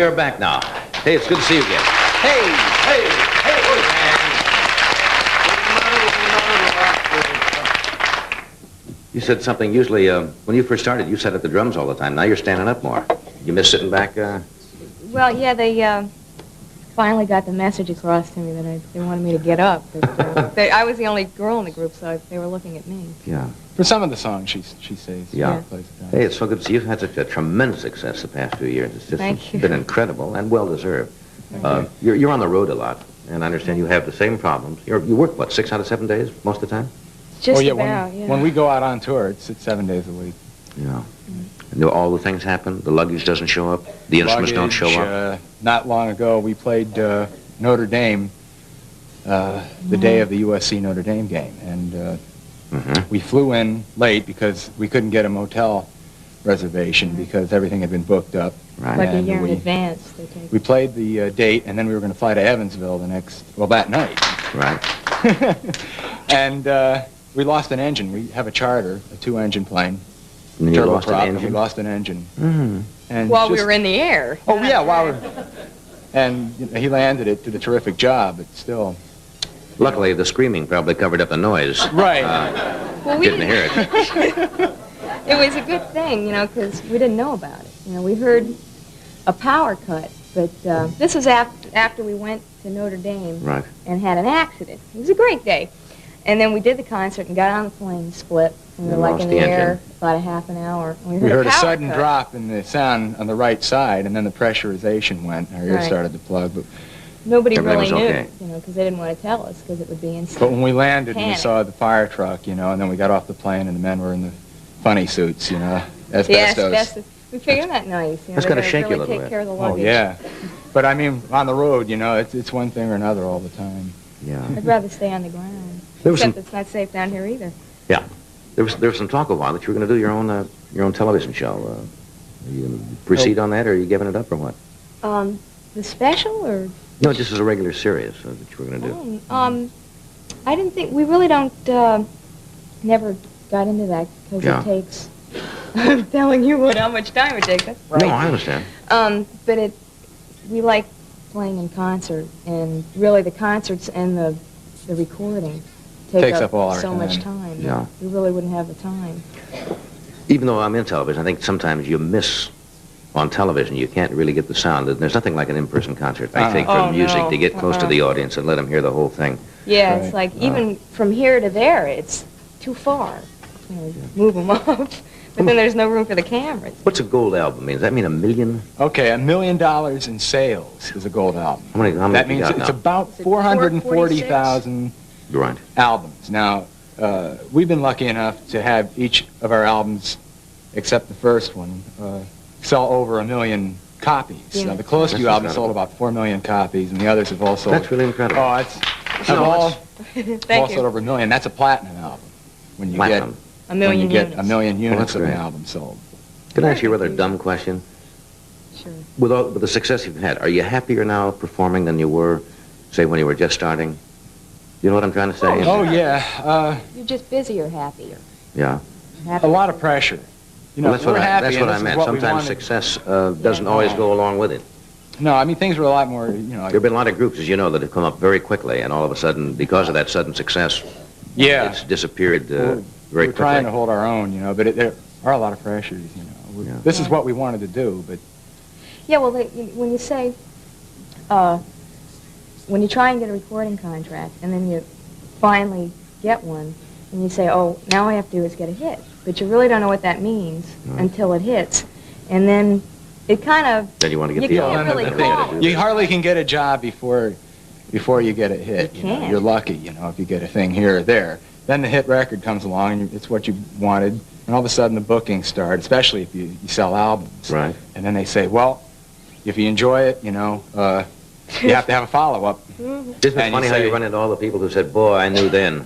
we are back now. Hey, it's good to see you again. Hey, hey, hey, man. You said something. Usually, when you first started, you sat at the drums all the time. Now you're standing up more. You miss sitting back? Well, yeah, they finally got the message across to me that they wanted me to get up. But, I was the only girl in the group, so they were looking at me. Yeah. For some of the songs, she sings. Yeah. Hey, it's so good to see you. You've had such a tremendous success the past few years. It's just been incredible and well-deserved. You're on the road a lot, and I understand you have the same problems. You work, what, 6 out of 7 days most of the time? Just about, yeah. When we go out on tour, it's 7 days a week. Yeah. And all the things happen? The luggage doesn't show up? The instruments don't show up? Not long ago, we played Notre Dame the day of the USC Notre Dame game, and we flew in late because we couldn't get a motel reservation because everything had been booked up. Right. Like a year in advance. We played the date, and then we were going to fly to Evansville that night. Right. And we lost an engine. We have a charter, a 2-engine plane. And you lost an engine? And we lost an engine. And while we were in the air. Oh, yeah, and he landed it, did a terrific job, but still. Luckily, the screaming probably covered up the noise. Right. Well, we didn't hear it. It was a good thing, because we didn't know about it. We heard a power cut, but this was after we went to Notre Dame and had an accident. It was a great day. And then we did the concert and got on the plane, split, and we were like in the air about a half an hour. And we heard a sudden drop in the sound on the right side, and then the pressurization went. Our ears started to plug. But nobody really knew, because they didn't want to tell us because it would be instant. But when we landed and we saw the fire truck, and then we got off the plane and the men were in the funny suits, asbestos. Yes, we figured that nice. That's going to shake you a little bit. Take care of the luggage. Oh, yeah. But, I mean, on the road, it's one thing or another all the time. Yeah. I'd rather stay on the ground. Except it's not safe down here either. Yeah. There was some talk a while that you were going to do your own television show. Are you going to proceed on that, or are you giving it up, or what? The special, or? No, just as a regular series that you were going to do. I didn't think, we really don't, never got into that, because it takes, I'm telling you how much time it takes, that's right. No, I understand. But we like playing in concert, and really the concerts and the recording takes up all so much time. Yeah. We really wouldn't have the time. Even though I'm in television, I think sometimes you miss on television. You can't really get the sound. There's nothing like an in-person concert, I think, for music to get close to the audience and let them hear the whole thing. Yeah, it's like even from here to there, it's too far. Move them up. But then there's no room for the cameras. What's a gold album mean? Does that mean $1 million? Okay, $1 million in sales is a gold album. How many that means it's about 440,000 albums. Now, we've been lucky enough to have each of our albums, except the first one, sell over 1 million copies. Yeah. Now, the Closeview album sold about 4 million copies, and the others have all sold. That's really incredible. Oh, all sold over 1 million. That's a platinum album. When you get a million units. A million units of an album sold. Can I ask you a rather dumb question? Sure. With the success you've had, are you happier now performing than you were, say, when you were just starting? You know what I'm trying to say? Oh yeah. You're just busier, happier. Yeah. A lot of pressure. Well, that's what I meant. Sometimes success doesn't always go along with it. No, I mean, things were a lot more, There have been a lot of groups, as you know, that have come up very quickly, and all of a sudden, because of that sudden success, it's disappeared very quickly. We're trying to hold our own, but there are a lot of pressures, This is what we wanted to do, but... Yeah, well, when you say, when you try and get a recording contract, and then you finally get one, and you say, oh, now all I have to do is get a hit. But you really don't know what that means until it hits. And then it kind of... Then you want to get the album. You hardly can get a job before you get a hit. You can't. You're lucky, if you get a thing here or there. Then the hit record comes along, and it's what you wanted, and all of a sudden the bookings start, especially if you sell albums. Right. And then they say, well, if you enjoy it, you have to have a follow-up. Isn't it funny how you run into all the people who said, boy, I knew then.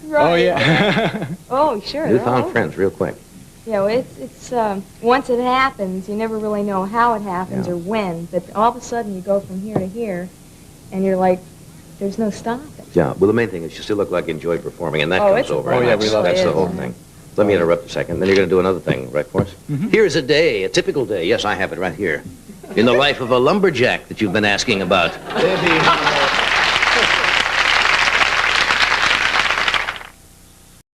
Right. Oh, yeah. Oh, sure. You found friends real quick. Yeah, well, it's once it happens, you never really know how it happens or when, but all of a sudden you go from here to here, and you're like, there's no stopping. Yeah, well, the main thing is you still look like you enjoy performing, and that comes over. Oh, yeah, we love That's the whole thing. Let me interrupt a second. Then you're going to do another thing, right, for us? Here's a day, a typical day. Yes, I have it right here. in the life of a lumberjack that you've been asking about.